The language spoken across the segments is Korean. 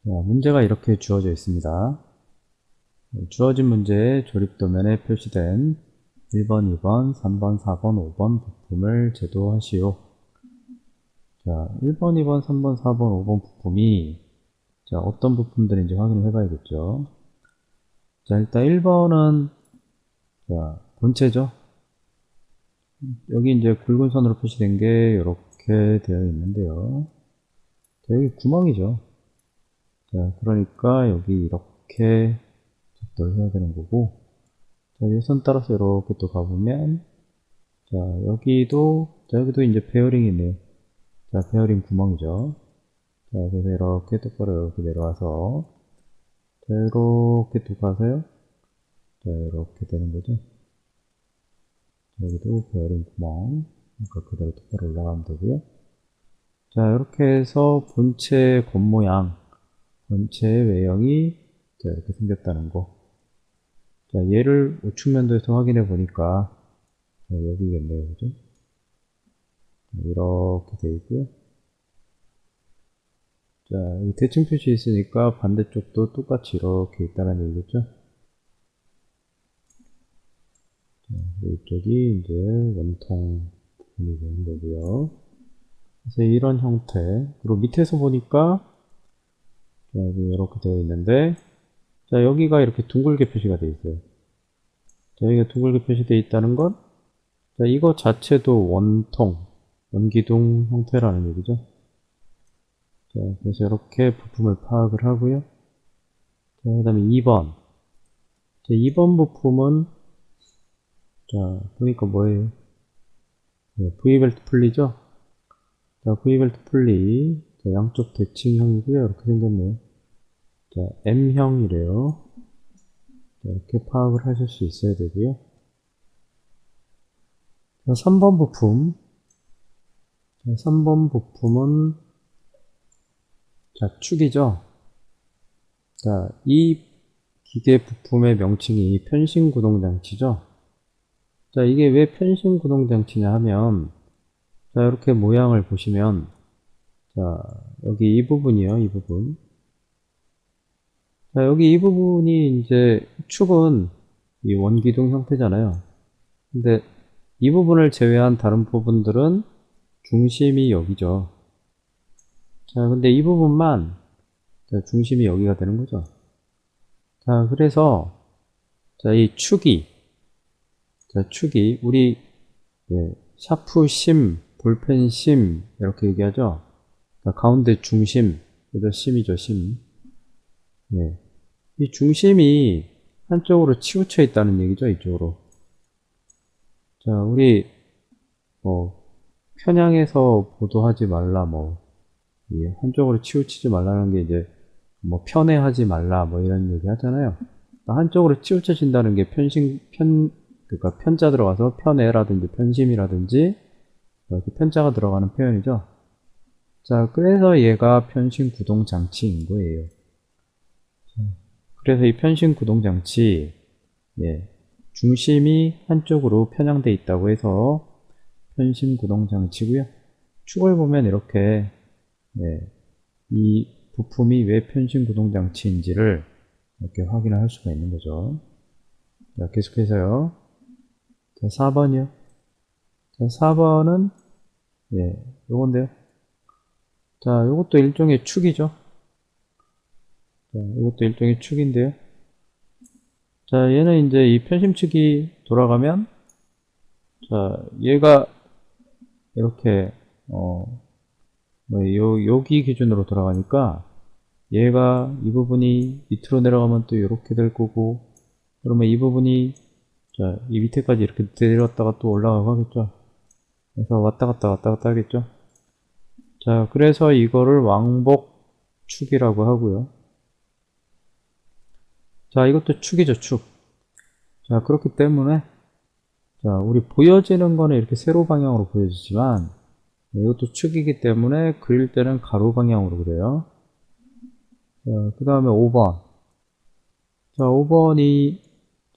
자, 문제가 이렇게 주어져 있습니다. 주어진 문제의 조립도면에 표시된 1번, 2번, 3번, 4번, 5번 부품을 제도하시오. 자, 1번, 2번, 3번, 4번, 5번 부품이 자, 어떤 부품들인지 확인을 해봐야겠죠. 자, 일단 1번은 자, 본체죠. 여기 이제 굵은 선으로 표시된 게 이렇게 되어 있는데요. 자, 여기 구멍이죠. 자, 그러니까 여기 이렇게 작도를 해야 되는 거고, 자, 이 선 따라서 이렇게 또 가보면, 자, 여기도 이제 베어링이 있네요. 자, 베어링 구멍이죠. 자, 그래서 이렇게 똑바로 이렇게 내려와서, 자, 이렇게 또 가서요. 자, 이렇게 되는 거죠. 여기도 베어링 구멍. 그러니까 그대로 똑바로 올라가면 되고요. 자, 이렇게 해서 본체 겉모양, 본체의 외형이 자, 이렇게 생겼다는 거. 자, 얘를 우측면도에서 확인해 보니까 자, 여기겠네요, 그죠? 이렇게 되어 있고요. 자, 여기 대칭 표시 있으니까 반대쪽도 똑같이 이렇게 있다는 얘기겠죠? 자, 이쪽이 이제 원통 부분이 되는 거고요. 그래서 이런 형태. 그리고 밑에서 보니까 자, 여기 이렇게 되어 있는데, 자, 여기가 이렇게 둥글게 표시가 되어 있어요. 자, 여기가 둥글게 표시되어 있다는 건, 자, 이거 자체도 원통, 원기둥 형태라는 얘기죠. 자, 그래서 이렇게 부품을 파악을 하고요. 자, 그 다음에 2번. 자, 2번 부품은, 자, 보니까 뭐예요? 네, V벨트 풀리죠? 자, V벨트 풀리. 자, 양쪽 대칭형이고요. 이렇게 생겼네요. 자, M형이래요. 자, 이렇게 파악을 하실 수 있어야 되고요. 자, 3번 부품. 자, 3번 부품은, 자, 축이죠? 자, 이 기계 부품의 명칭이 편신구동장치죠? 자, 이게 왜 편신구동장치냐 하면, 자, 이렇게 모양을 보시면, 자, 여기 이 부분이요, 이 부분. 자, 여기 이 부분이 이제 축은 이 원기둥 형태잖아요. 근데 이 부분을 제외한 다른 부분들은 중심이 여기죠. 자, 근데 이 부분만 자, 중심이 여기가 되는 거죠. 자, 그래서 자, 이 축이 자, 축이 우리 예, 샤프 심, 볼펜 심 이렇게 얘기하죠. 자, 가운데 중심, 그죠? 심이죠, 심. 예. 이 중심이 한쪽으로 치우쳐 있다는 얘기죠, 이쪽으로. 자, 우리 뭐 편향해서 보도하지 말라, 뭐 예, 한쪽으로 치우치지 말라는 게 이제 뭐 편애하지 말라, 뭐 이런 얘기 하잖아요. 그러니까 한쪽으로 치우쳐진다는 게 그러니까 편자 들어가서 편애라든지 편심이라든지 이렇게 편자가 들어가는 표현이죠. 자, 그래서 얘가 편심구동 장치인 거예요. 그래서 이 편심구동 장치, 예, 중심이 한쪽으로 편향돼 있다고 해서 편심구동 장치고요. 축을 보면 이렇게 예, 이 부품이 왜 편심구동 장치인지를 이렇게 확인을 할 수가 있는 거죠. 자, 계속해서요. 자, 4번이요. 자, 4번은 예, 요건데요. 자, 요것도 일종의 축이죠. 자, 이것도 일종의 축인데요. 자, 얘는 이제 이 편심축이 돌아가면, 자, 얘가 이렇게, 여기 기준으로 돌아가니까, 얘가 이 부분이 밑으로 내려가면 또 이렇게 될 거고, 그러면 이 부분이, 자, 이 밑에까지 이렇게 내려왔다가 또 올라가고 하겠죠. 그래서 왔다 갔다 왔다 갔다 하겠죠. 자, 그래서 이거를 왕복축이라고 하고요. 자, 이것도 축이죠, 축. 자, 그렇기 때문에, 자, 우리 보여지는 거는 이렇게 세로 방향으로 보여지지만, 이것도 축이기 때문에 그릴 때는 가로 방향으로 그려요. 자, 그 다음에 5번. 자, 5번이,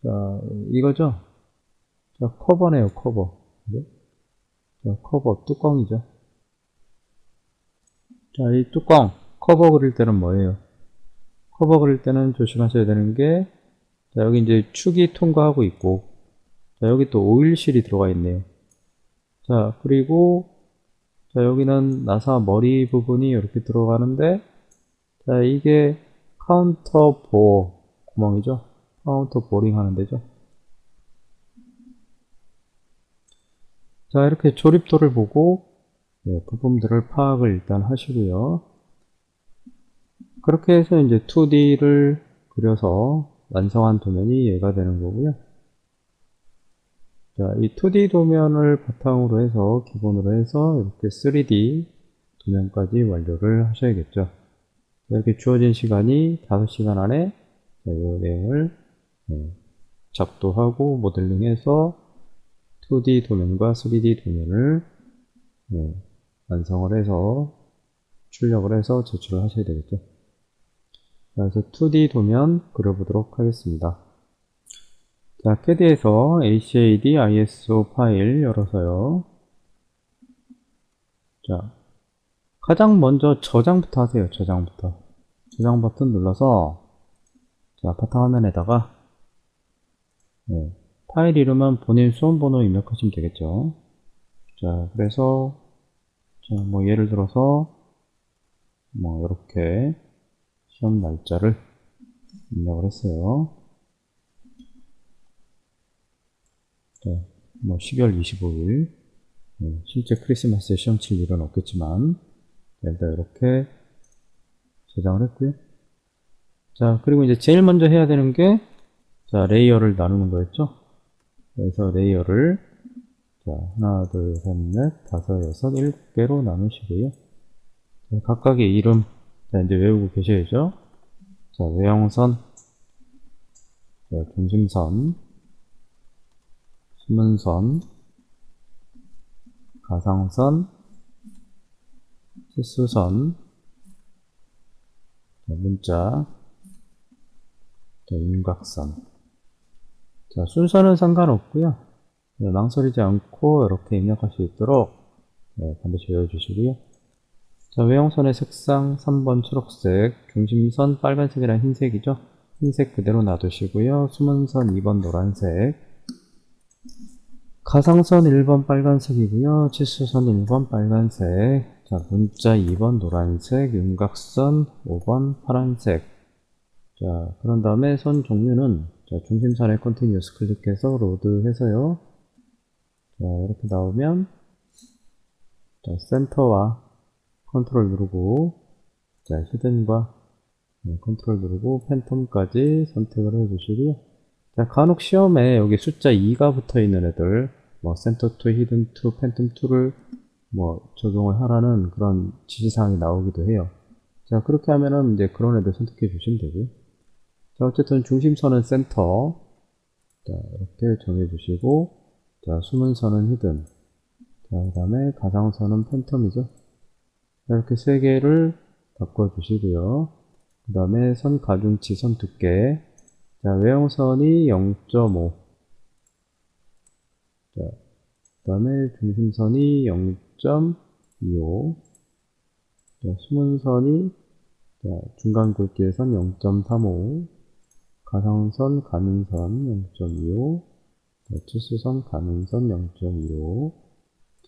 자, 이거죠? 자, 커버네요, 커버. 그죠? 자, 커버, 뚜껑이죠. 자, 이 뚜껑, 커버 그릴 때는 뭐예요? 커버 그릴 때는 조심하셔야 되는 게, 자, 여기 이제 축이 통과하고 있고, 자, 여기 또 오일실이 들어가 있네요. 자, 그리고, 자, 여기는 나사 머리 부분이 이렇게 들어가는데, 자, 이게 카운터 보어 구멍이죠. 카운터 보링 하는 데죠. 자, 이렇게 조립도를 보고, 네, 부품들을 파악을 일단 하시고요. 그렇게 해서 이제 2D를 그려서 완성한 도면이 얘가 되는 거고요. 자, 이 2D 도면을 바탕으로 해서, 기본으로 해서 이렇게 3D 도면까지 완료를 하셔야겠죠. 이렇게 주어진 시간이 5시간 안에 이 내용을 작도하고 모델링해서 2D 도면과 3D 도면을 완성을 해서 출력을 해서 제출을 하셔야 되겠죠. 그래서 2D 도면 그려보도록 하겠습니다. 자, CAD에서 ACAD ISO 파일 열어서요. 자, 가장 먼저 저장부터 하세요. 저장부터. 저장 버튼 눌러서, 자, 바탕화면에다가 파일 이름은 본인 수험번호 입력하시면 되겠죠. 자, 그래서 자, 뭐 예를 들어서 뭐 이렇게 시험 날짜를 입력을 했어요. 자, 뭐 12월 25일. 실제 크리스마스에 시험 칠 일은 없겠지만, 일단 이렇게 저장을 했고요. 자, 그리고 이제 제일 먼저 해야 되는 게, 자, 레이어를 나누는 거였죠. 그래서 레이어를, 자, 하나, 둘, 셋, 넷, 다섯, 여섯, 일곱 개로 나누시고요. 자, 각각의 이름, 자, 이제 외우고 계셔야죠. 자, 외형선, 자, 중심선, 수문선, 가상선, 치수선, 자, 문자, 자, 윤곽선. 자, 순서는 상관없고요. 망설이지 않고 이렇게 입력할 수 있도록 반드시 외워주시고요. 자, 외형선의 색상 3번 초록색, 중심선 빨간색이랑 흰색이죠. 흰색 그대로 놔두시고요. 수문선 2번 노란색, 가상선 1번 빨간색이고요. 치수선 1번 빨간색, 자, 문자 2번 노란색, 윤곽선 5번 파란색. 자, 그런 다음에 선 종류는, 자, 중심선에 컨티뉴스 클릭해서 로드 해서요. 자, 이렇게 나오면, 자, 센터와 컨트롤 누르고, 자, 히든과 컨트롤 누르고 팬텀까지 선택을 해주시고요. 자, 간혹 시험에 여기 숫자 2가 붙어 있는 애들, 뭐 센터 2, 히든 2, 팬텀 2를 뭐 적용을 하라는 그런 지시사항이 나오기도 해요. 자, 그렇게 하면은 이제 그런 애들 선택해 주시면 되고요. 자, 어쨌든 중심선은 센터, 자, 이렇게 정해 주시고, 자, 수문선은 히든, 자, 그 다음에 가상선은 팬텀이죠. 이렇게 세 개를 바꿔 주시고요. 그 다음에 선 가중치 선 두께, 자, 외형선이 0.5, 자, 그 다음에 중심선이 0.25, 자, 수문선이, 자, 중간 굵기에선 0.35, 가상선 가능선 0.25, 치수선 가능선 0.25,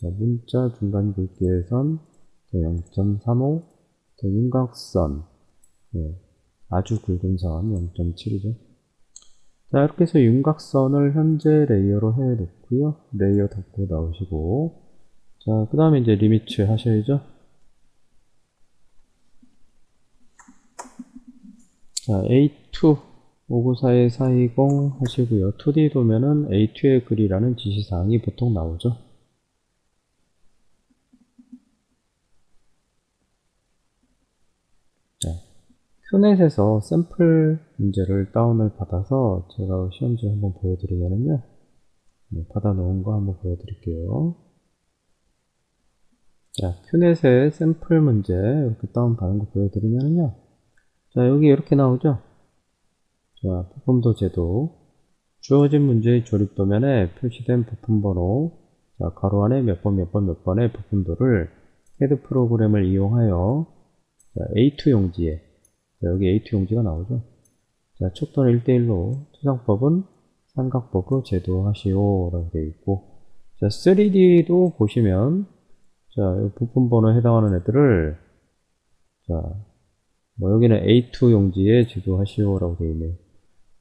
자, 문자 중간 굵기에선 0.35, 윤곽선, 아주 굵은 선 0.7이죠. 자, 이렇게 해서 윤곽선을 현재 레이어로 해 놓고요. 레이어 닫고 나오시고, 자, 그 다음에 이제 리미트 하셔야죠. 자, A2 594-420 하시고요. 2D 도면은 A2에 그리라는 지시사항이 보통 나오죠. 자, 큐넷에서 샘플 문제를 다운을 받아서 제가 시험지 한번 보여드리면요. 받아 놓은 거 한번 보여드릴게요. 자, 큐넷의 샘플 문제 이렇게 다운 받은 거 보여드리면요. 자, 여기 이렇게 나오죠. 자, 부품도 제도, 주어진 문제의 조립 도면에 표시된 부품 번호, 자, 가로 안에 몇 번 몇 번 몇 번의 부품도를 CAD 프로그램을 이용하여, 자, A2 용지에, 자, 여기 A2 용지가 나오죠. 자, 촉도는 1대1로 투상법은 삼각법으로 제도하시오 라고 되어 있고, 자, 3D도 보시면, 자, 부품 번호에 해당하는 애들을, 자, 뭐 여기는 A2 용지에 제도하시오 라고 되어 있네요.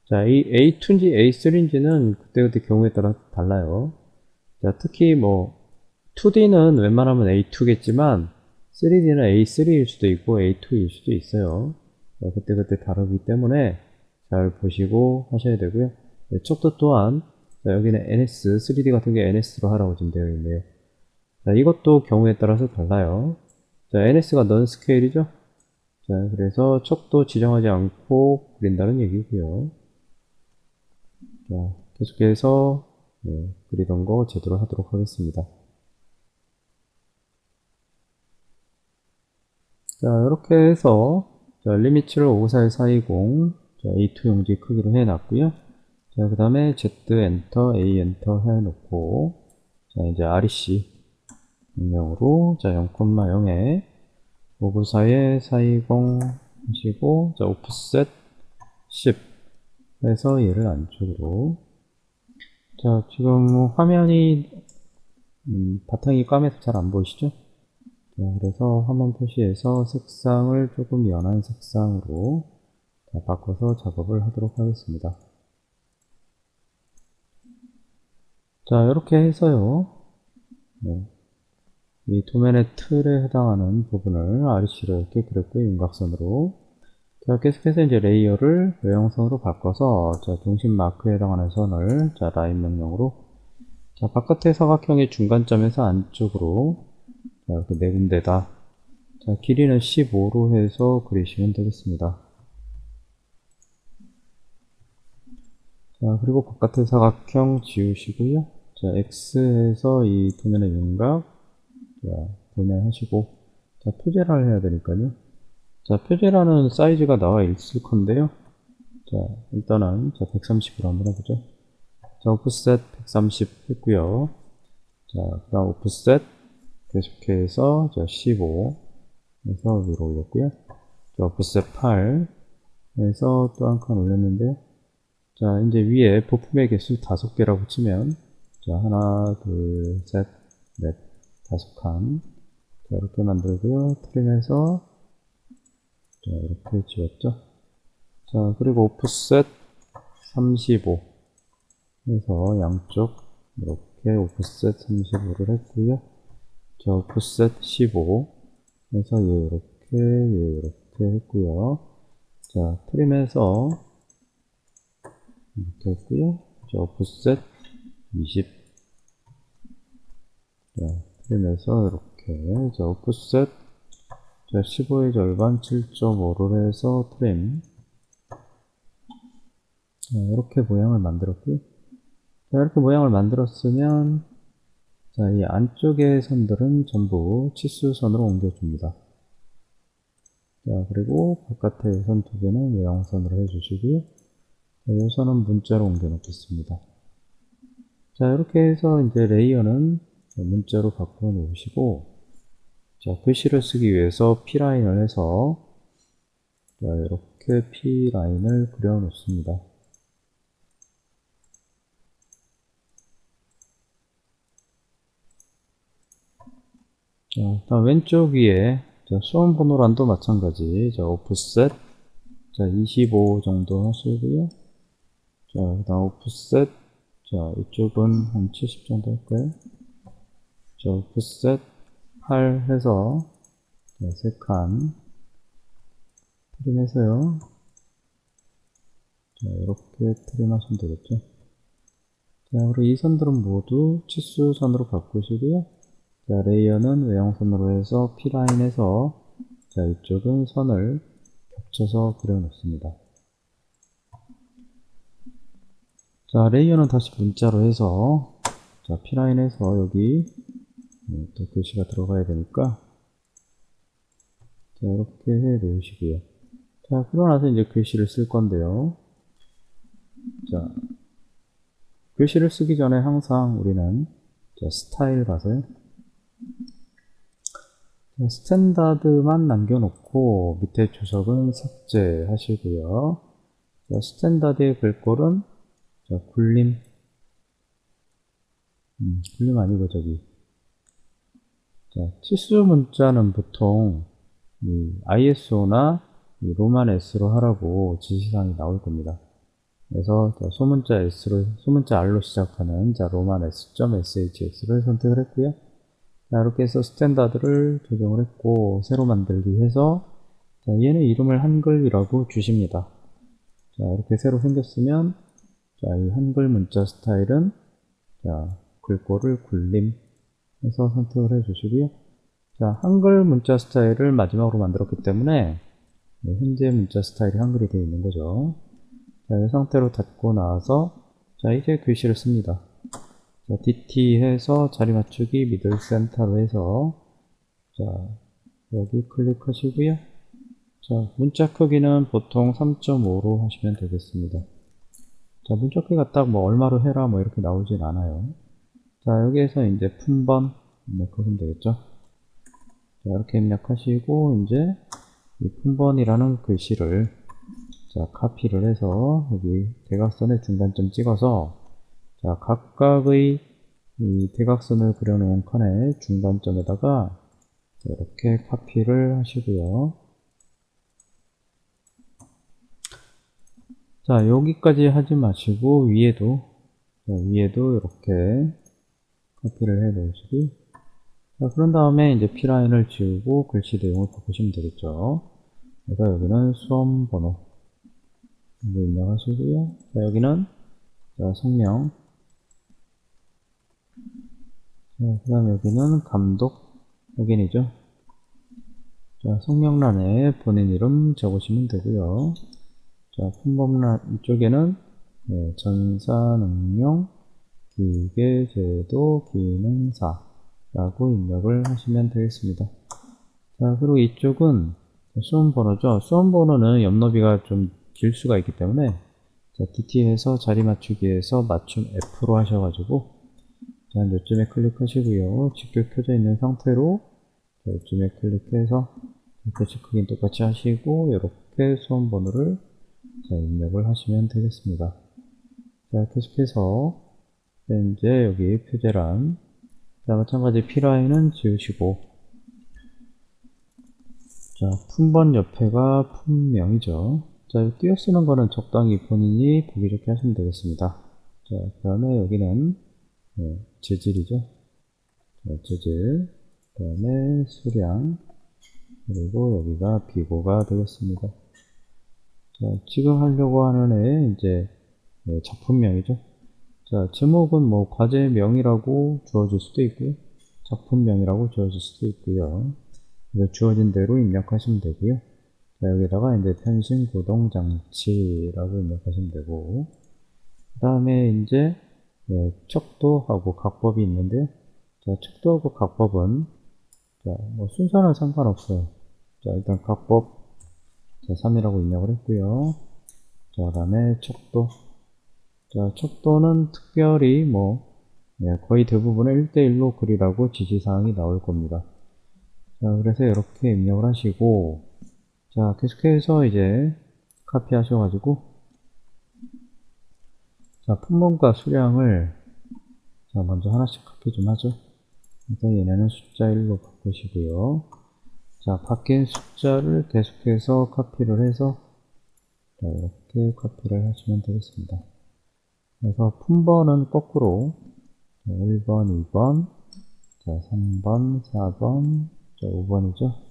자, 이 A2인지 A3인지는 그때그때 경우에 따라 달라요. 자, 특히 뭐 2D는 웬만하면 A2겠지만 3D는 A3일 수도 있고 A2일 수도 있어요. 자, 그때그때 다르기 때문에 잘 보시고 하셔야 되고요. 네, 척도 또한, 자, 여기는 NS, 3D 같은 게 NS로 하라고 지금 되어 있네요. 자, 이것도 경우에 따라서 달라요. 자, NS가 넌 스케일이죠. 자, 그래서 척도 지정하지 않고 그린다는 얘기고요. 자, 계속해서 네, 그리던 거 제대로 하도록 하겠습니다. 자, 이렇게 해서 자, 리미트를 54140 자, A2 용지 크기로 해놨고요. 자, 그 다음에 Z 엔터, A 엔터 해놓고 자, 이제 REC 명령으로 자, 0,0에 594에 420 하시고 자, 오프셋 10 해서 얘를 안쪽으로. 자, 지금 화면이 바탕이 까매서 잘 안 보이시죠? 자, 그래서 화면 표시에서 색상을 조금 연한 색상으로 자, 바꿔서 작업을 하도록 하겠습니다. 자, 이렇게 해서요. 네, 이 도면의 틀에 해당하는 부분을 REC로 이렇게 그렸고요. 윤곽선으로. 자, 계속해서 이제 레이어를 외형선으로 바꿔서 자, 중심 마크에 해당하는 선을 자, 라인 명령으로 자, 바깥의 사각형의 중간점에서 안쪽으로 자, 이렇게 네 군데다. 자, 길이는 15로 해서 그리시면 되겠습니다. 자, 그리고 바깥의 사각형 지우시고요. 자, X에서 이 도면의 윤곽, 자, 도면하시고, 자, 표제란을 해야 되니까요. 자, 표제란은 사이즈가 나와 있을 건데요. 자, 일단은, 자, 130으로 한번 해보죠. 자, 오프셋 130 했고요. 자, 그 다음 오프셋 계속해서, 자, 15 해서 위로 올렸고요. 자, 오프셋 8 해서 또 한 칸 올렸는데요. 자, 이제 위에 부품의 개수 5개라고 치면, 자, 하나, 둘, 셋, 넷, 5칸. 자, 이렇게 만들고요. 트림해서, 자, 이렇게 지웠죠. 자, 그리고 오프셋 35 해서 양쪽, 이렇게 오프셋 35를 했고요. 자, 오프셋 15 해서 얘 이렇게 했고요. 자, 트림해서, 이렇게 했고요. 자, 오프셋 20. 자, 트림해서 이렇게. 자, 오프셋. 자, 15의 절반 7.5를 해서 트림. 자, 이렇게 모양을 만들었고요. 자, 이렇게 모양을 만들었으면, 자, 이 안쪽의 선들은 전부 치수선으로 옮겨줍니다. 자, 그리고 바깥의 선 두 개는 외형선으로 해주시고요. 자, 이 선은 문자로 옮겨 놓겠습니다. 자, 이렇게 해서 이제 레이어는 문자로 바꿔 놓으시고, 자, 글씨를 쓰기 위해서 P라인을 해서, 자, 이렇게 P라인을 그려 놓습니다. 자, 다음 왼쪽 위에, 자, 수험 번호란도 마찬가지. 자, 오프셋. 자, 25 정도 하시고요. 자, 그 다음 오프셋. 자, 이쪽은 한 70 정도 할까요? 자, 오프셋 8 해서, 자, 3칸. 트림해서요. 자, 이렇게 트림하시면 되겠죠. 자, 그리고 이 선들은 모두 치수선으로 바꾸시고요. 자, 레이어는 외형선으로 해서 P라인에서, 자, 이쪽은 선을 겹쳐서 그려 놓습니다. 자, 레이어는 다시 문자로 해서, 자, P라인에서 여기, 또 글씨가 들어가야 되니까, 자, 이렇게 해 놓으시고요. 자, 그러고 나서 이제 글씨를 쓸 건데요. 자, 글씨를 쓰기 전에 항상 우리는, 자, 스타일 가서요. 스탠다드만 남겨놓고 밑에 주석은 삭제하시고요. 자, 스탠다드의 글꼴은 자, 굴림, 굴림 아니고 저기. 자, 치수 문자는 보통 이 ISO나 이 로만 S로 하라고 지시사항이 나올 겁니다. 그래서 자, 소문자 R로 시작하는 자, 로만 S.SHS를 선택을 했고요. 자, 이렇게 해서 스탠다드를 적용을 했고, 새로 만들기 해서, 자, 얘는 이름을 한글이라고 주십니다. 자, 이렇게 새로 생겼으면, 자, 이 한글 문자 스타일은, 자, 글꼴을 굴림 해서 선택을 해 주시고요. 자, 한글 문자 스타일을 마지막으로 만들었기 때문에, 네, 현재 문자 스타일이 한글이 되어 있는 거죠. 자, 이 상태로 닫고 나와서, 자, 이제 글씨를 씁니다. 자, DT 해서 자리 맞추기 미들 센터로 해서 자, 여기 클릭하시고요. 자, 문자 크기는 보통 3.5로 하시면 되겠습니다. 자, 문자 크기가 딱 뭐 얼마로 해라 뭐 이렇게 나오진 않아요. 자, 여기에서 이제 품번 입력하시면 되겠죠. 자, 이렇게 입력하시고 이제 이 품번이라는 글씨를 자, 카피를 해서 여기 대각선에 중간점 찍어서 자, 각각의 이 대각선을 그려놓은 칸의 중간점에다가 이렇게 카피를 하시고요. 자, 여기까지 하지 마시고 위에도 이렇게 카피를 해 놓으시고 자, 그런 다음에 이제 P라인을 지우고 글씨 내용을 바꾸시면 되겠죠. 그래서 여기는 수험 번호 이거 입력하시고요. 자, 여기는 자, 성명 그 다음에 여기는 감독 확인이죠. 자, 성명란에 본인 이름 적으시면 되고요. 자, 품목란 이쪽에는 네, 전산응용 기계제도 기능사라고 입력을 하시면 되겠습니다. 자, 그리고 이쪽은 수험번호죠. 수험번호는 옆너비가 좀 길 수가 있기 때문에 자, DT에서 자리 맞추기에서 맞춤 F로 하셔가지고 자, 요쯤에 클릭하시고요. 직접 켜져 있는 상태로 자, 요쯤에 클릭해서 글씨 크기는 똑같이 하시고 이렇게 수험번호를 자, 입력을 하시면 되겠습니다. 자, 계속해서 이제 여기 표제란 자, 마찬가지 P라인은 지우시고 자, 품번 옆에가 품명이죠. 자, 띄어쓰는 거는 적당히 본인이 보기 좋게 하시면 되겠습니다. 자, 그 다음에 여기는 네, 재질이죠. 자, 재질 그 다음에 수량 그리고 여기가 비고가 되겠습니다. 자, 지금 하려고 하는 애 이제 네, 작품명이죠. 자, 제목은 뭐 과제명이라고 주어질 수도 있고요. 작품명이라고 주어질 수도 있고요. 그래서 주어진 대로 입력하시면 되고요. 자, 여기다가 이제 편심 구동 장치라고 입력하시면 되고, 그 다음에 이제 네, 척도하고 각법이 있는데요. 자, 척도하고 각법은 자, 뭐 순서는 상관없어요. 자, 일단 각법 자, 3이라고 입력을 했고요. 자, 그 다음에 척도 자, 척도는 특별히 뭐 네, 거의 대부분의 1대1로 그리라고 지시사항이 나올 겁니다. 자, 그래서 이렇게 입력을 하시고 자, 계속해서 이제 카피 하셔가지고 자, 품목과 수량을 자, 먼저 하나씩 카피 좀 하죠. 그래서 얘네는 숫자 1로 바꾸시고요. 자, 바뀐 숫자를 계속해서 카피를 해서 자, 이렇게 카피를 하시면 되겠습니다. 그래서 품번은 거꾸로 자, 1번, 2번, 자, 3번, 4번, 자, 5번이죠.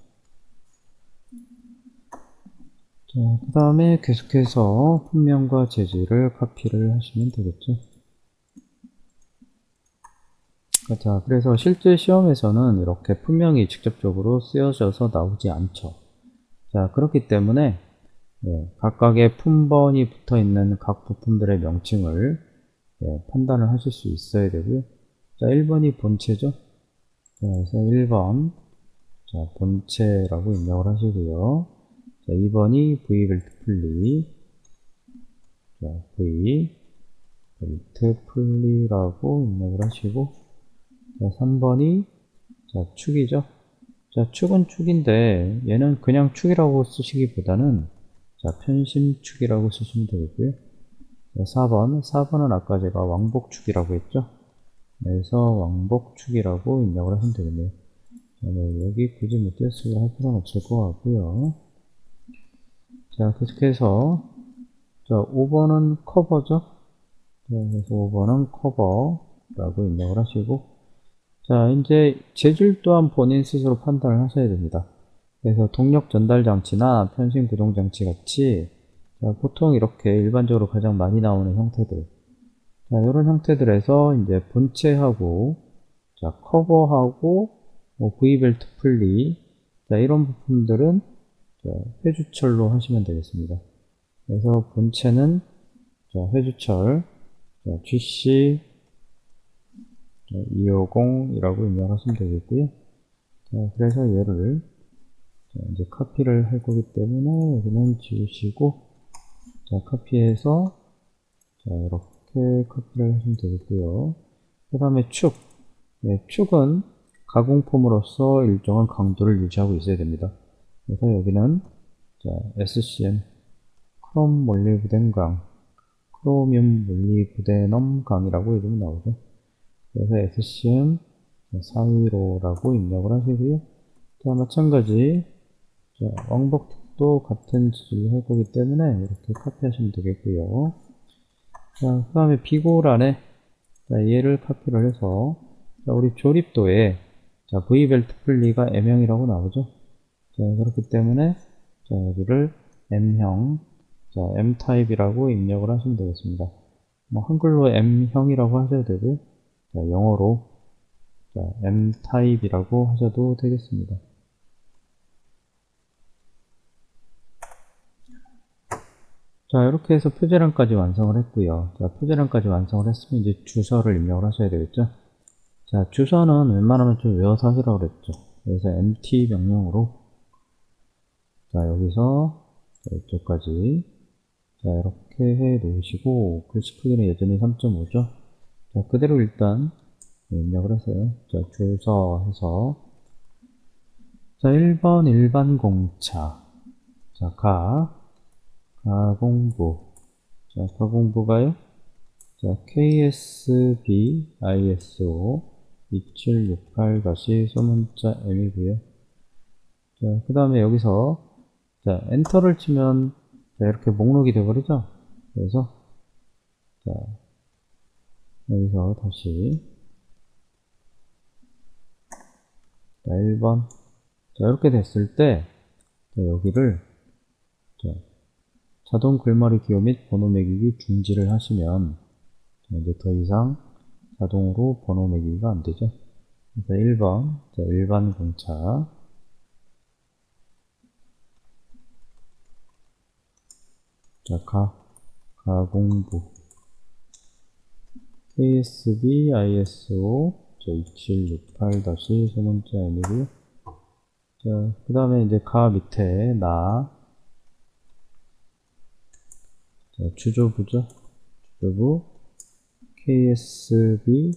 자, 그 다음에 계속해서 품명과 재질을 카피를 하시면 되겠죠. 자, 그래서 실제 시험에서는 이렇게 품명이 직접적으로 쓰여져서 나오지 않죠. 자, 그렇기 때문에 각각의 품번이 붙어 있는 각 부품들의 명칭을 판단을 하실 수 있어야 되고요. 자, 1번이 본체죠. 자, 그래서 1번 자, 본체라고 입력을 하시고요. 자, 2번이 V벨트 풀리 자, V 벨트 풀리라고 입력을 하시고 자, 3번이 자, 축이죠. 자, 축은 축인데 얘는 그냥 축이라고 쓰시기보다는 자, 편심축이라고 쓰시면 되겠고요. 자, 4번은 아까 제가 왕복축이라고 했죠. 그래서 왕복축이라고 입력을 하시면 되겠네요. 자, 뭐 여기 굳이 뭐 띄어쓰기를 할 필요는 없을 것 같고요. 자, 계속해서 자, 5번은 커버죠. 자, 그래서 5번은 커버라고 입력을 하시고, 자, 이제 재질 또한 본인 스스로 판단을 하셔야 됩니다. 그래서 동력 전달 장치나 편심 구동 장치 같이 자, 보통 이렇게 일반적으로 가장 많이 나오는 형태들, 자, 이런 형태들에서 이제 본체하고 자, 커버하고 뭐 V벨트 풀리, 자, 이런 부품들은 자, 회주철로 하시면 되겠습니다. 그래서 본체는 자, 회주철 자, GC 250이라고 입력하시면 되겠고요. 자, 그래서 얘를 자, 이제 카피를 할 거기 때문에 여기는 지우시고 자, 카피해서 자, 이렇게 카피를 하시면 되겠고요. 그 다음에 축. 네, 축은 가공품으로서 일정한 강도를 유지하고 있어야 됩니다. 그래서 여기는 자, SCM 크롬 몰리브덴강 크로뮴 몰리브데넘강이라고 이름이 나오죠. 그래서 SCM 415라고 입력을 하시고요. 자, 마찬가지 자, 왕복도 같은 지질로 할 거기 때문에 이렇게 카피하시면 되겠고요. 자, 그 다음에 비고란에 자, 얘를 카피를 해서 자, 우리 조립도에 자, V벨트 풀리가 M형이라고 나오죠. 자, 그렇기 때문에 자, 여기를 M형 자, M타입이라고 입력을 하시면 되겠습니다. 뭐 한글로 M형이라고 하셔도 되고요. 자, 영어로 자, M타입이라고 하셔도 되겠습니다. 자, 이렇게 해서 표제란까지 완성을 했고요. 자, 표제란까지 완성을 했으면 이제 주소를 입력을 하셔야 되겠죠. 자, 주소는 웬만하면 좀 외워서 하시라고 그랬죠. 그래서 MT 명령으로 자, 여기서 자, 이쪽까지 자, 이렇게 해 놓으시고 글씨 크기는 여전히 3.5죠. 자, 그대로 일단 입력을 하세요. 자, 주소 해서 자, 1번 일반 공차 자, 가공부 자, 가공부가요. 자, KSB ISO 2768-소문자 M이고요. 자, 그 다음에 여기서 자, 엔터를 치면 자, 이렇게 목록이 되어버리죠. 그래서 자, 여기서 다시 자, 1번 자, 이렇게 됐을 때 자, 여기를 자, 자동 글머리 기호 및 번호 매기기 중지를 하시면 자, 이제 더 이상 자동으로 번호 매기기가 안 되죠. 그래서 1번 자, 일반 공차 자, 가공부 KSB ISO 2768-소문자 M이고요. 자, 그 다음에 이제 가 밑에 자, 주조부죠. 주조부 KSB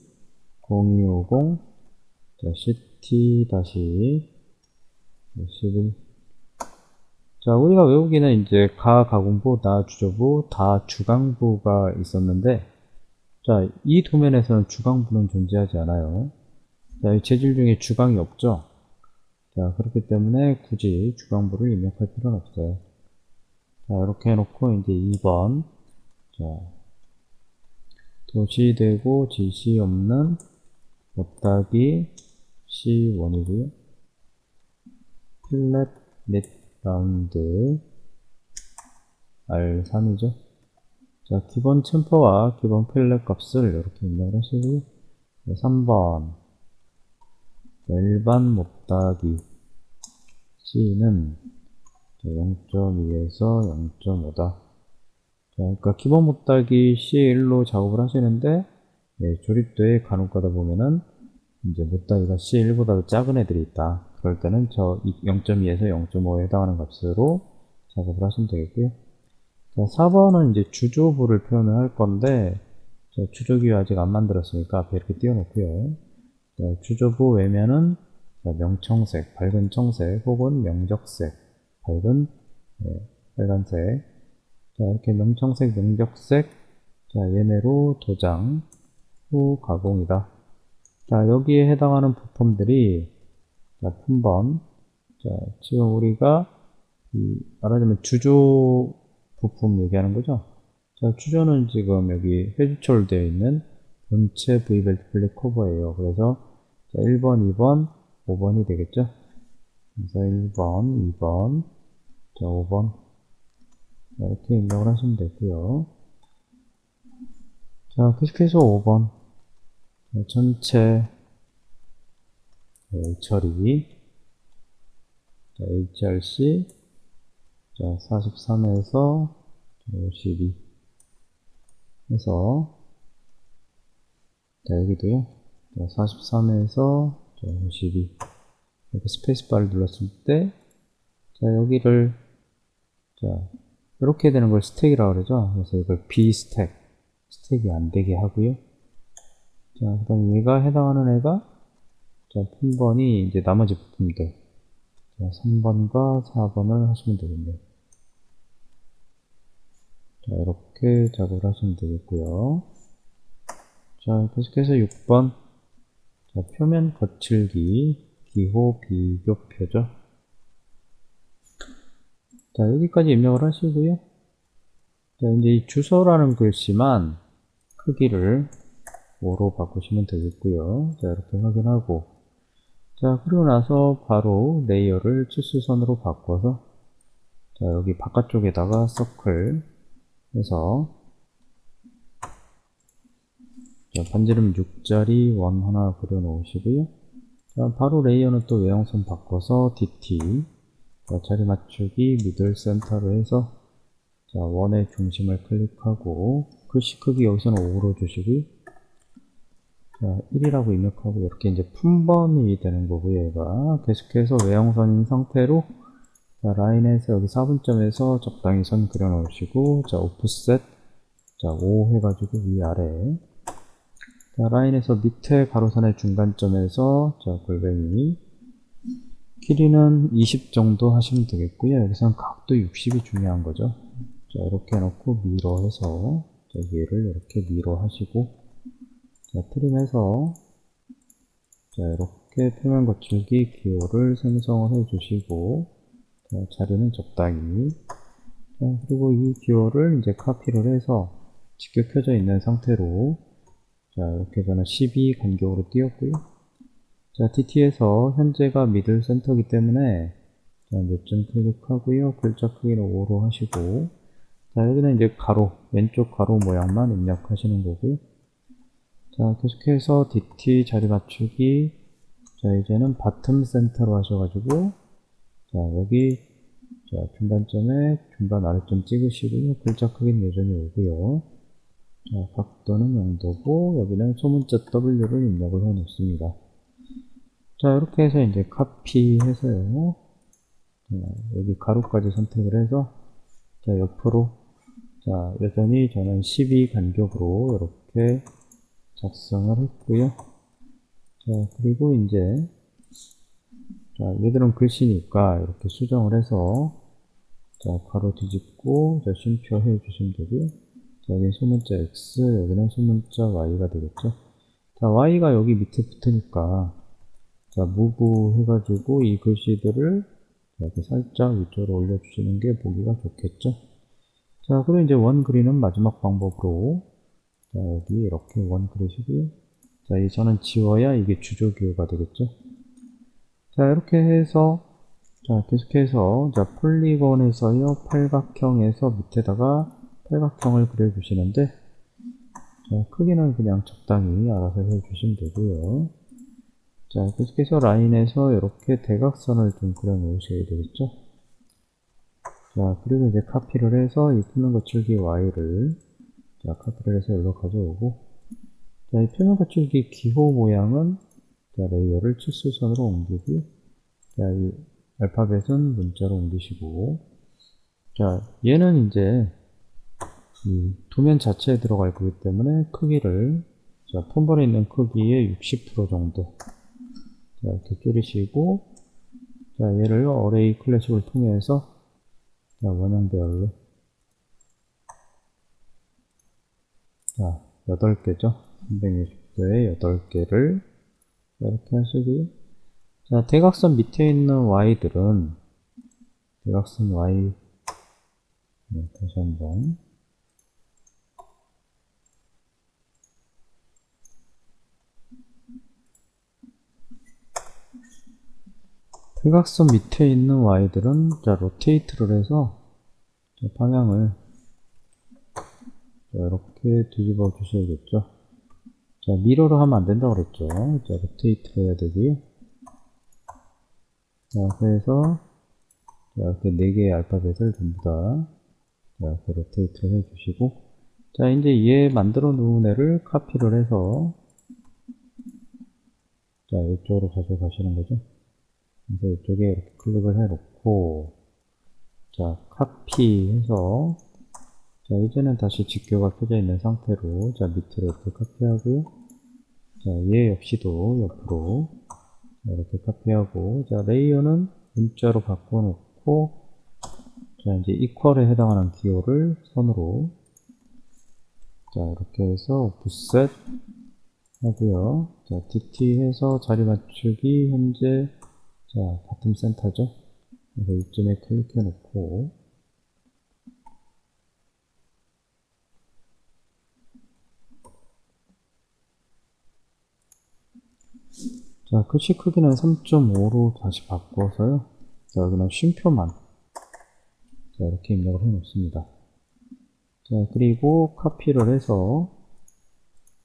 0250 자, CT-11 자, 우리가 외우기는 이제 가공부, 주조부, 주강부가 있었는데 자, 이 도면에서는 주강부는 존재하지 않아요. 자, 이 재질 중에 주강이 없죠. 자, 그렇기 때문에 굳이 주강부를 입력할 필요는 없어요. 자, 이렇게 해놓고 이제 2번 자, 도시되고 지시 없는 못다기 C1이고요. 필렛 및 라운드 R3이죠. 자, 기본 챔퍼와 기본 필렛 값을 이렇게 입력을 하시고요. 3번 일반 못다기 C는 0.2에서 0.5다. 자, 그러니까 기본 못다기 C1로 작업을 하시는데 네, 조립도에 간혹 가다 보면은 이제 못다기가 C1보다 작은 애들이 있다. 그럴 때는 저 0.2에서 0.5에 해당하는 값으로 작업을 하시면 되겠고요. 자, 4번은 이제 주조부를 표현을 할 건데 주조기 아직 안 만들었으니까 앞에 이렇게 띄워놓고요. 자, 주조부 외면은 자, 명청색, 밝은 청색 혹은 명적색, 밝은 빨간색. 자, 이렇게 명청색, 명적색. 자, 얘네로 도장 후 가공이다. 자, 여기에 해당하는 부품들이 자, 품번. 자, 지금 우리가 말하자면 주조 부품 얘기하는 거죠. 자, 주조는 지금 여기 회주철 되어 있는 본체 V벨트 플랫 커버예요. 그래서 자, 1번, 2번, 5번이 되겠죠. 그래서 1번, 2번, 자, 5번. 자, 이렇게 입력을 하시면 되고요. 자, 계속해서 5번. 자, 전체 처리. 자, HRC. 자, 43에서 52 해서 자, 여기도요. 자, 43에서 52 이렇게 스페이스바를 눌렀을 때 자, 여기를 자, 이렇게 되는 걸 스택이라고 그러죠. 그래서 이걸 B 스택이 안 되게 하고요. 자, 그 다음에 얘가 해당하는 애가 자, 품번이 이제 나머지 부품들 자, 3번과 4번을 하시면 되겠네요. 자, 이렇게 작업을 하시면 되겠고요. 자, 계속해서 6번. 자, 표면 거칠기, 기호 비교표죠. 자, 여기까지 입력을 하시고요. 자, 이제 이 주소라는 글씨만 크기를 5로 바꾸시면 되겠고요. 자, 이렇게 확인하고. 자, 그리고 나서 바로 레이어를 치수선으로 바꿔서 자, 여기 바깥쪽에다가 서클 해서 자, 반지름 6짜리 원 하나 그려 놓으시고요. 자, 바로 레이어는 또 외형선 바꿔서 DT 자, 자리 맞추기 미들 센터로 해서 자, 원의 중심을 클릭하고 글씨 크기 여기서는 5로 주시고요. 자, 1이라고 입력하고 이렇게 이제 품번이 되는 거고요. 얘가 계속해서 외형선인 상태로 자, 라인에서 여기 4분점에서 적당히 선 그려 놓으시고 자, 오프셋 자, 5 해가지고 위아래 자, 라인에서 밑에 가로선의 중간점에서 자, 골뱅이 길이는 20 정도 하시면 되겠고요. 여기서는 각도 60이 중요한 거죠. 자, 이렇게 해놓고 미러 해서 자, 얘를 이렇게 미러 하시고 자, 트림해서 자, 이렇게 표면 거칠기 기호를 생성을 해 주시고 자, 자리는 적당히 자, 그리고 이 기호를 이제 카피를 해서 직격 켜져 있는 상태로 자, 이렇게 저는 12 간격으로 띄웠고요. 자, DT에서 현재가 미들 센터이기 때문에 자, 몇 점 클릭하고요. 글자 크기를 5로 하시고 자, 여기는 이제 가로, 왼쪽 가로 모양만 입력하시는 거고요. 자, 계속해서 DT 자리 맞추기 자, 이제는 바텀 센터로 하셔가지고 자, 여기 자, 중간점에 중간 아래점 찍으시고요. 글자 크기는 여전히 오고요. 자, 각도는 0도고 여기는 소문자 W를 입력을 해 놓습니다. 자, 이렇게 해서 이제 카피해서요. 자, 여기 가로까지 선택을 해서 자, 옆으로 자, 여전히 저는 12 간격으로 이렇게 작성을 했고요. 자, 그리고 이제 자, 얘들은 글씨니까 이렇게 수정을 해서 자, 가로 뒤집고 자, 쉼표 해 주시면 되고요. 자, 여기 소문자 X, 여기는 소문자 Y가 되겠죠. 자, Y가 여기 밑에 붙으니까 자, 무브 해가지고 이 글씨들을 이렇게 살짝 위쪽으로 올려주시는 게 보기가 좋겠죠. 자, 그리고 이제 원 그리는 마지막 방법으로 자, 여기 이렇게 원 그리시고요. 자, 이 저는 지워야 이게 주조 기호가 되겠죠. 자, 이렇게 해서 자, 계속해서 자, 폴리곤에서요 팔각형에서 밑에다가 팔각형을 그려주시는데 자, 크기는 그냥 적당히 알아서 해주시면 되고요. 자, 계속해서 라인에서 이렇게 대각선을 좀 그려 놓으셔야 되겠죠. 자, 그리고 이제 카피를 해서 이 표면 거칠기 Y를 자, 카피를 해서 여기로 가져오고 자, 이 표면 거칠기 기호 모양은 자, 레이어를 치수선으로 옮기고요. 자, 이 알파벳은 문자로 옮기시고 자, 얘는 이제 이 도면 자체에 들어갈 거기 때문에 크기를 자, 폰번에 있는 크기의 60% 정도 자, 이렇게 줄이시고, 자, 얘를 어레이 클래식을 통해서, 자, 원형별로, 자, 8개죠. 360도에 8개를 이렇게 하시고요. 자, 대각선 밑에 있는 y들은, 대각선 y, 네, 다시 한번. 대각선 밑에 있는 y들은, 자, 로테이트를 해서, 자, 방향을, 자, 이렇게 뒤집어 주셔야겠죠. 자, 미러로 하면 안 된다고 그랬죠. 자, 로테이트를 해야 되고요. 자, 그래서, 자, 이렇게 4개의 알파벳을 전부 다, 자, 이렇게 로테이트를 해주시고, 자, 이제 얘 만들어 놓은 애를 카피를 해서, 자, 이쪽으로 가져가시는 거죠. 그래서 이쪽에 이렇게 클릭을 해 놓고, 자, 카피해서, 자, 이제는 다시 직교가 켜져 있는 상태로, 자, 밑으로 이렇게 카피하고요. 자, 얘 역시도 옆으로, 자, 이렇게 카피하고, 자, 레이어는 문자로 바꿔놓고, 자, 이제 이퀄에 해당하는 기호를 선으로, 자, 이렇게 해서 오프셋 하고요. 자, DT 해서 자리 맞추기 현재, 자, 바텀 센터죠. 그래서 이쯤에 클릭해 놓고, 자, 글씨 크기는 3.5로 다시 바꿔서요. 자, 여기는 쉼표만, 자, 이렇게 입력을 해 놓습니다. 자, 그리고 카피를 해서,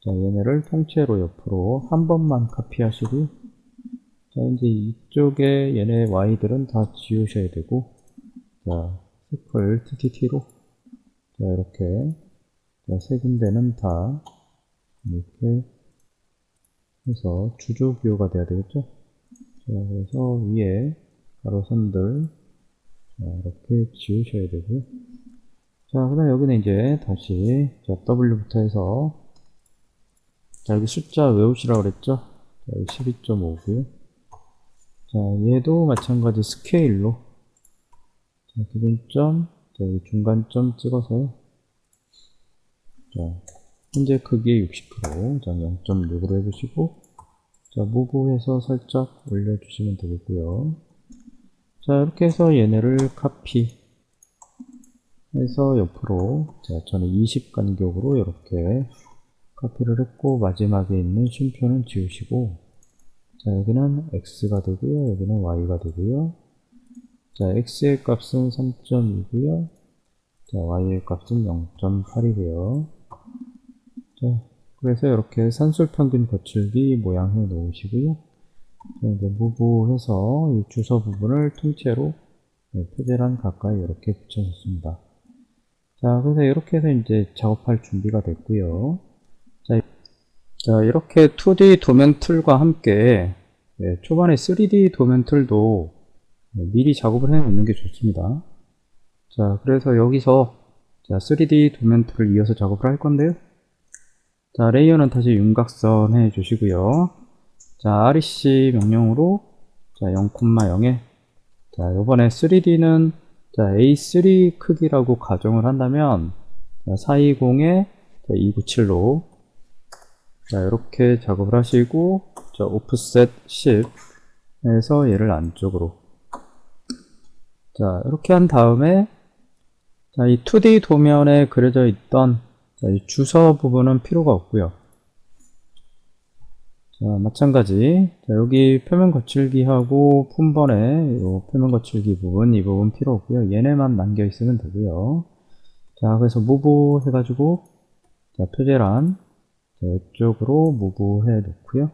자, 얘네를 통째로 옆으로 한 번만 카피하시고요. 자, 이제 이쪽에 얘네 Y들은 다 지우셔야 되고, 자, 스플 TTT로, 자, 이렇게, 자, 세 군데는 다, 이렇게 해서 주조기호가 돼야 되겠죠? 자, 그래서 위에 가로선들, 자, 이렇게 지우셔야 되고요. 자, 그 다음 여기는 이제 다시, 자, W부터 해서, 자, 여기 숫자 외우시라고 그랬죠? 자, 여기 12.5고요. 자, 얘도 마찬가지 스케일로, 자, 기준점, 자, 여기 중간점 찍어서요. 자, 현재 크기의 60%, 자, 0.6으로 해주시고, 자, 무브해서 살짝 올려주시면 되겠고요. 자, 이렇게 해서 얘네를 카피 해서 옆으로, 자, 저는 20 간격으로 이렇게 카피를 했고, 마지막에 있는 쉼표는 지우시고, 자, 여기는 X가 되고요. 여기는 Y가 되고요. 자, X의 값은 3.2고요. 자, Y의 값은 0.8이고요. 자, 그래서 이렇게 산술평균 거칠기 모양 해 놓으시고요. 자, 이제 무브해서 이 주소 부분을 통째로, 네, 표제란 가까이 이렇게 붙여줬습니다. 자, 그래서 이렇게 해서 이제 작업할 준비가 됐고요. 자, 이렇게 2D 도면 툴과 함께, 네, 초반에 3D 도면 툴도, 네, 미리 작업을 해 놓는 게 좋습니다. 자, 그래서 여기서, 자, 3D 도면 툴을 이어서 작업을 할 건데요. 자, 레이어는 다시 윤곽선 해 주시고요. 자, REC 명령으로, 자, 0,0에, 자, 요번에 3D는, 자, A3 크기라고 가정을 한다면, 자, 420에 297로, 자, 이렇게 작업을 하시고, 자, 오프셋 10 해서 얘를 안쪽으로, 자, 이렇게 한 다음에, 자, 이 2D 도면에 그려져 있던, 자, 이 주서 부분은 필요가 없고요. 자, 마찬가지, 자, 여기 표면 거칠기하고 품번에 이 표면 거칠기 부분, 이 부분 필요 없고요. 얘네만 남겨 있으면 되고요. 자, 그래서 무브 해가지고, 자, 표제란, 자, 이쪽으로 무브 해 놓고요.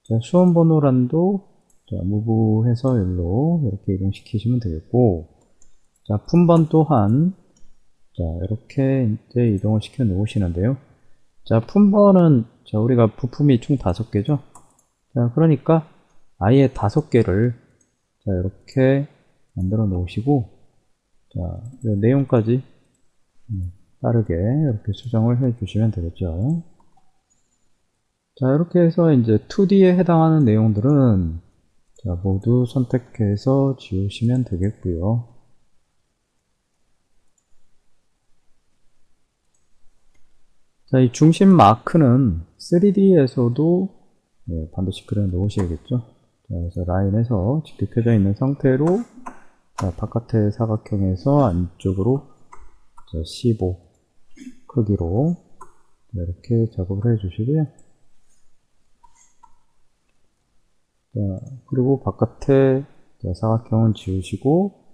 자, 수험번호란도, 자, 무브해서 여기로 이렇게 이동시키시면 되겠고, 자, 품번 또한, 자, 이렇게 이제 이동을 시켜 놓으시는데요. 자, 품번은, 자, 우리가 부품이 총 5개죠. 자, 그러니까 아예 5개를, 자, 이렇게 만들어 놓으시고, 자, 이 내용까지 빠르게 이렇게 수정을 해 주시면 되겠죠. 자, 이렇게 해서 이제 2D에 해당하는 내용들은 자, 모두 선택해서 지우시면 되겠고요. 자, 이 중심 마크는 3D에서도 반드시 그려 놓으셔야겠죠. 자, 그래서 라인에서 직접 펴져 있는 상태로 자, 바깥의 사각형에서 안쪽으로 자, 15 크기로 이렇게 작업을 해 주시고요. 자, 그리고 바깥에 자, 사각형은 지우시고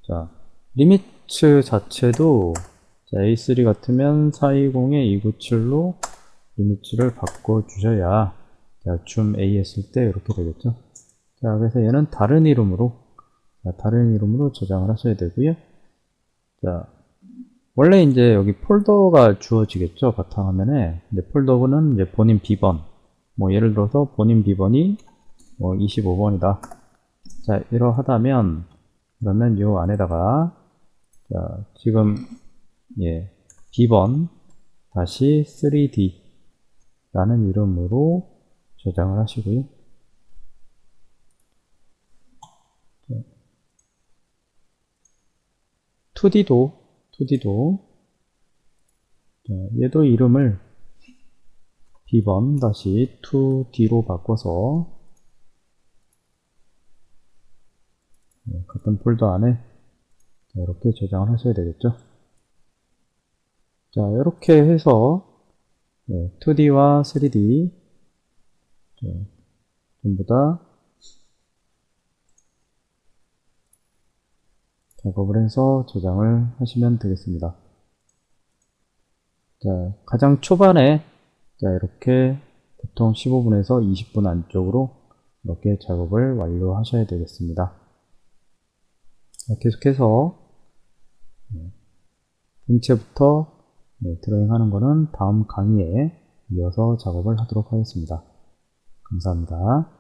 자, 리미츠 자체도 자, A3 같으면 420에 297로 리미츠를 바꿔 주셔야 자, 줌 A 했을 때 이렇게 되겠죠. 자, 그래서 얘는 다른 이름으로 저장을 하셔야 되고요. 자, 원래 이제 여기 폴더가 주어지겠죠, 바탕화면에. 근데 폴더는 이제 본인 비번, 뭐 예를 들어서 본인 비번이 뭐 25번이다. 자, 이러하다면 그러면 요 안에다가 자, 지금 비번 다시 3D 라는 이름으로 저장을 하시고요. 2D도 자, 얘도 이름을 B번 다시 2D로 바꿔서 같은 폴더 안에 자, 이렇게 저장을 하셔야 되겠죠. 자, 이렇게 해서 2D와 3D 전부 다 작업을 해서 저장을 하시면 되겠습니다. 자, 가장 초반에 자, 이렇게 보통 15분에서 20분 안쪽으로 이렇게 작업을 완료하셔야 되겠습니다. 자, 계속해서 본체부터 드로잉 하는 거는 다음 강의에 이어서 작업을 하도록 하겠습니다. 감사합니다.